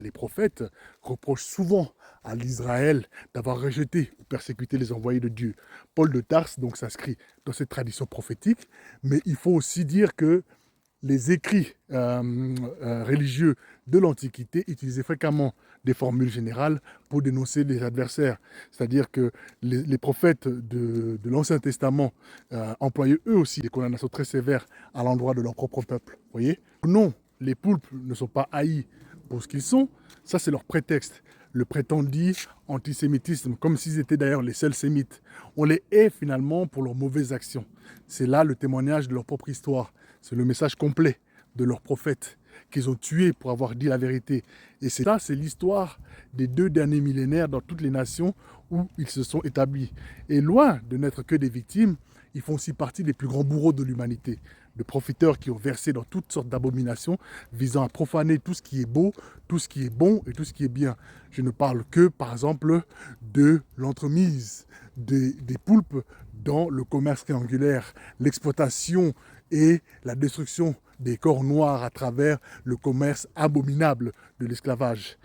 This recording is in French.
Les prophètes reprochent souvent à l'Israël d'avoir rejeté ou persécuté les envoyés de Dieu. Paul de Tarse donc s'inscrit dans cette tradition prophétique, mais il faut aussi dire que les écrits religieux de l'Antiquité utilisaient fréquemment des formules générales pour dénoncer les adversaires. C'est-à-dire que les prophètes de l'Ancien Testament employaient eux aussi des condamnations très sévères à l'endroit de leur propre peuple. Voyez ? Non, les poulpes ne sont pas haïs pour ce qu'ils sont. Ça, c'est leur prétexte. Le prétendu antisémitisme, comme s'ils étaient d'ailleurs les seuls sémites. On les hait finalement pour leurs mauvaises actions. C'est là le témoignage de leur propre histoire. C'est le message complet de leurs prophètes qu'ils ont tués pour avoir dit la vérité. Et c'est là, c'est l'histoire des 2 derniers millénaires dans toutes les nations où ils se sont établis. Et loin de n'être que des victimes, ils font aussi partie des plus grands bourreaux de l'humanité, de profiteurs qui ont versé dans toutes sortes d'abominations visant à profaner tout ce qui est beau, tout ce qui est bon et tout ce qui est bien. Je ne parle que, par exemple, de l'entremise des poulpes dans le commerce triangulaire, l'exploitation et la destruction des corps noirs à travers le commerce abominable de l'esclavage.